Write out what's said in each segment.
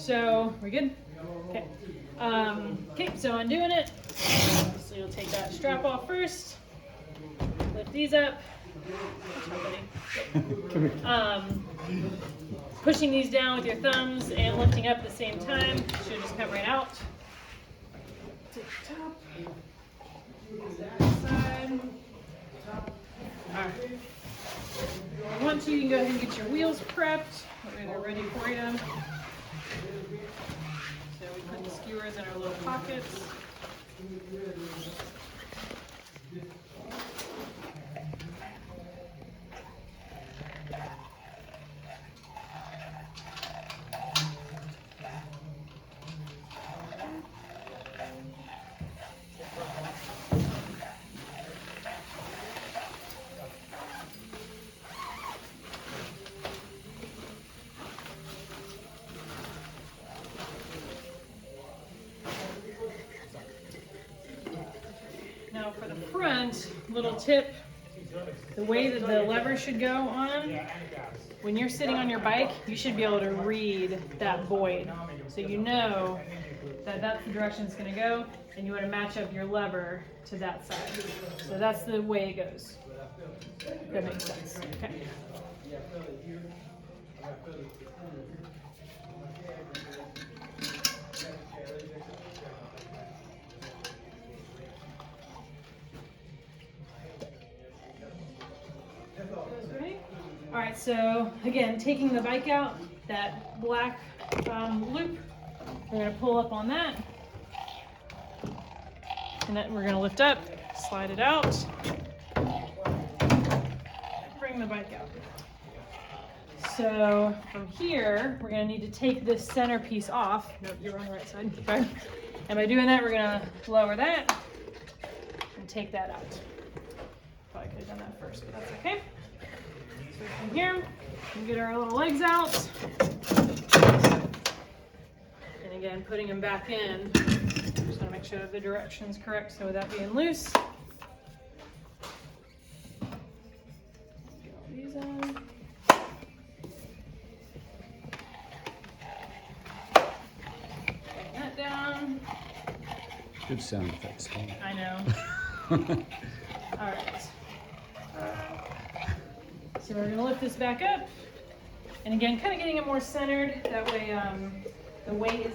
So we're good? Okay. Okay, so undoing it. So you'll take that strap off first. Lift these up. Pushing these down with your thumbs and lifting up at the same time should just come right out. Take the top. That side. Alright. If you want to, you can go ahead and get your wheels prepped. They're ready for you. So we put the skewers in our little pockets. Now for the front, little tip, the way that the lever should go on, when you're sitting on your bike, you should be able to read that void. So you know that that's the direction it's going to go, and you want to match up your lever to that side. So that's the way it goes. That makes sense. Okay. All right, so again, taking the bike out, that black loop, we're gonna pull up on that. And then we're gonna lift up, slide it out, bring the bike out. So from here, we're gonna need to take this center piece off. Nope, you're on the right side, okay. And by doing that, we're gonna lower that and take that out. Probably could have done that first, but that's okay. So from here, we get our little legs out. And again, putting them back in. Just want to make sure that the direction's correct so without being loose. Get all these in. Bring that down. Good sound effects. I know. All right. So we're going to lift this back up, and again, kind of getting it more centered. That way the weight is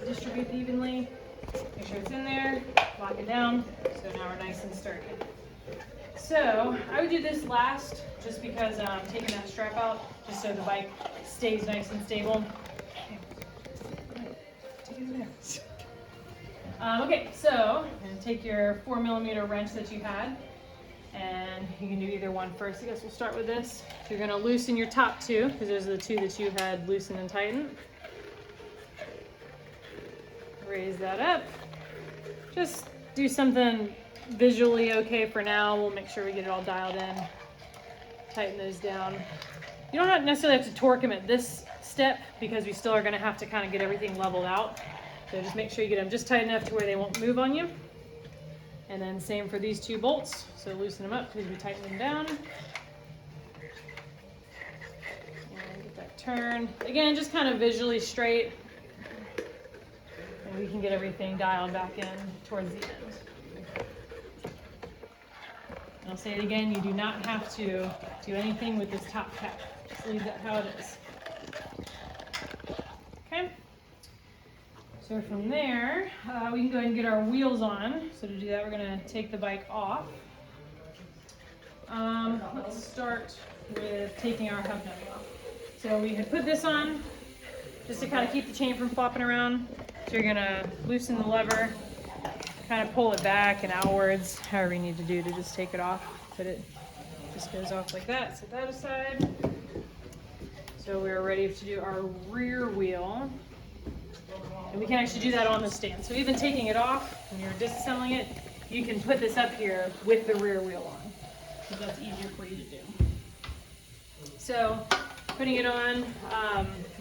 distributed evenly. Make sure it's in there, lock it down, so now we're nice and sturdy. So I would do this last, just because I'm taking that strap out, just so the bike stays nice and stable. Okay, so I'm going to take your 4mm wrench that you had. And you can do either one first. I guess we'll start with this. So you're going to loosen your top two, because those are the two that you had loosened and tightened. Raise that up. Just do something visually okay for now. We'll make sure we get it all dialed in. Tighten those down. You don't necessarily have to torque them at this step, because we still are going to have to kind of get everything leveled out. So just make sure you get them just tight enough to where they won't move on you. And then same for these two bolts. So loosen them up because we tighten them down. And get that turn. Again, just kind of visually straight. And we can get everything dialed back in towards the end. And I'll say it again, you do not have to do anything with this top cap. Just leave that how it is. Okay. So from there, we can go ahead and get our wheels on. So to do that, we're going to take the bike off. Let's start with taking our hub nut off. So we had put this on just to kind of keep the chain from flopping around. So you're going to loosen the lever, kind of pull it back and outwards, however you need to do to just take it off. But it just goes off like that. Set that aside. So we're ready to do our rear wheel. And we can actually do that on the stand. So even taking it off, when you're disassembling it, you can put this up here with the rear wheel on. So that's easier for you to do. So putting it on,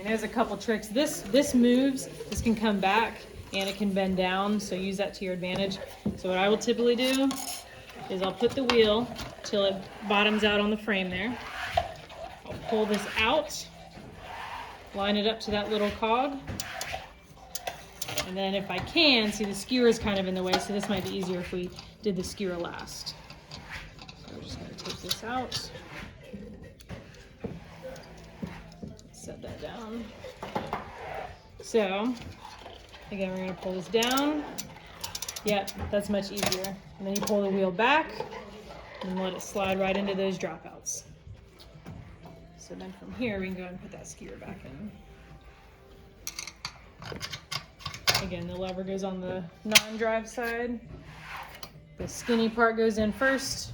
there's a couple tricks. This moves, this can come back and it can bend down, so use that to your advantage. So what I will typically do is I'll put the wheel till it bottoms out on the frame there. I'll pull this out, line it up to that little cog, And then if I can, see the skewer is kind of in the way, so this might be easier if we did the skewer last. So we're just gonna take this out. Set that down. So, again, we're gonna pull this down. Yep, that's much easier. And then you pull the wheel back and let it slide right into those dropouts. So then from here, we can go ahead and put that skewer back in. Again, the lever goes on the non-drive side. The skinny part goes in first.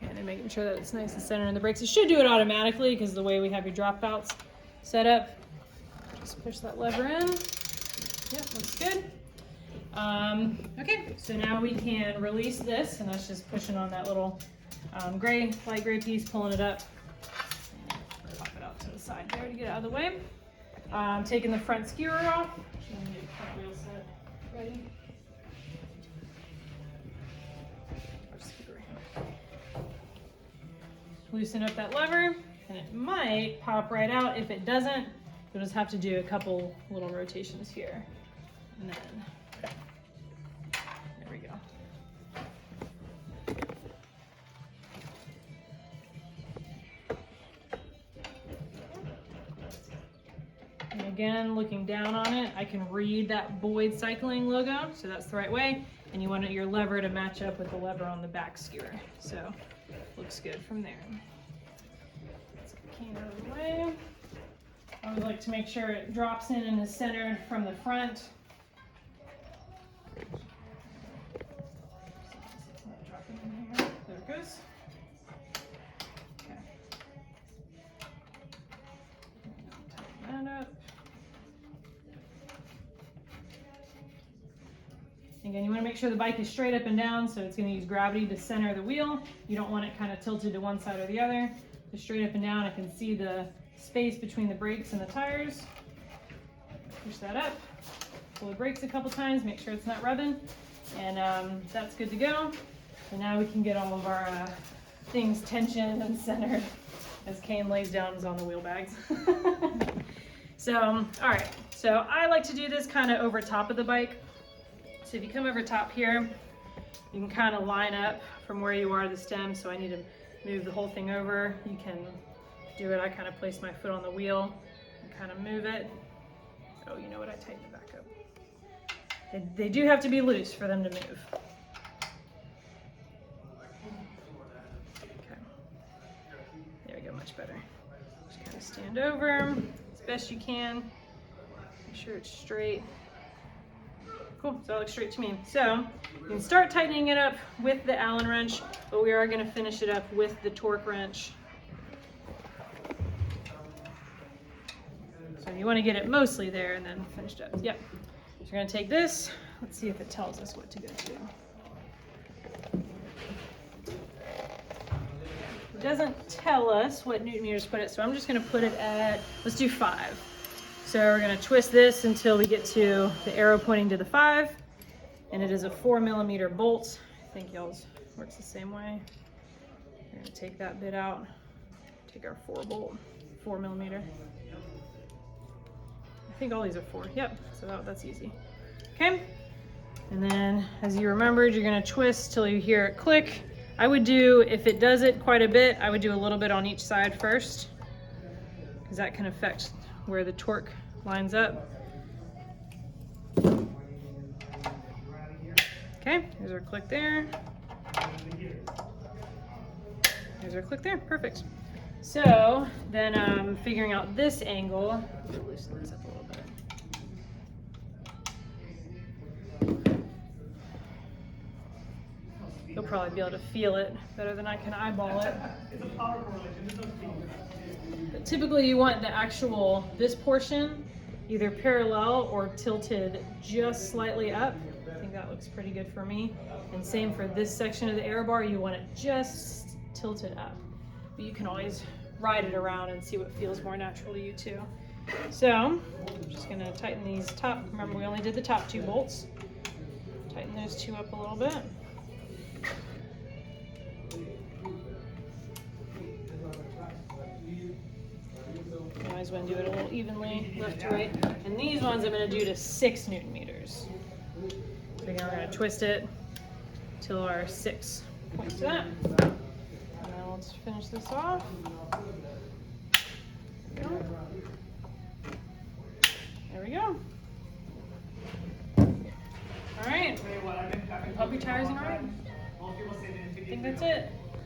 And making sure that it's nice and centered in the brakes. It should do it automatically because the way we have your dropouts set up. Just push that lever in. Yep, looks good. Okay, so now we can release this, and that's just pushing on that little light gray piece, pulling it up. Pop it out to the side there to get out of the way. Taking the front skewer off. Get the front wheel set ready. Loosen up that lever, and it might pop right out. If it doesn't, you'll just have to do a couple little rotations here. And then, there we go. And again, looking down on it, I can read that Boyd Cycling logo, so that's the right way. And you want your lever to match up with the lever on the back skewer. So, looks good from there. Let's get the cane out of the way. I would like to make sure it drops in and is centered from the front. There it goes. Okay. Tighten that up. Again, you want to make sure the bike is straight up and down, so it's going to use gravity to center the wheel. You don't want it kind of tilted to one side or the other. Just straight up and down. I can see the space between the brakes and the tires. Push that up. Pull the brakes a couple times, make sure it's not rubbing. And that's good to go. So now we can get all of our things tensioned and centered as Kane lays down on the wheel bags. So, all right. So I like to do this kind of over top of the bike. So if you come over top here, you can kind of line up from where you are to the stem. So I need to move the whole thing over. You can do it. I kind of place my foot on the wheel and kind of move it. Oh, you know what? I tighten it back up. They do have to be loose for them to move. Okay. There we go, much better. Just kind of stand over as best you can. Make sure it's straight. Cool, so it looks straight to me. So you can start tightening it up with the Allen wrench, but we are going to finish it up with the torque wrench. So you want to get it mostly there and then finished up. Yep. So we're going to take this. Let's see if it tells us what to go to. It doesn't tell us what newton meters to put it, so I'm just going to put it at, let's do 5. So we're going to twist this until we get to the arrow pointing to the 5, and it is a 4mm bolt. I think y'all's works the same way. We're going to take that bit out, take our 4mm. I think all these are 4. Yep, so that's easy. Okay, and then as you remembered, you're going to twist till you hear it click. I would do, if it does it quite a bit, I would do a little bit on each side first, because that can affect where the torque lines up. Okay, here's our click there. Here's our click there, perfect. So then figuring out this angle, loosen this up a little bit. You'll probably be able to feel it better than I can eyeball it. But typically you want the actual, this portion, either parallel or tilted just slightly up. I think that looks pretty good for me. And same for this section of the air bar, you want it just tilted up. But you can always ride it around and see what feels more natural to you too. So I'm just gonna tighten these top, remember we only did the top 2 bolts. Tighten those two up a little bit. You always want to do it a little evenly, left to right. And these ones I'm going to do to 6 Newton meters. So again, we're going to twist it till our 6 points to that. And now let's finish this off. There we go. All right. Puppy tires and ride. I think that's it.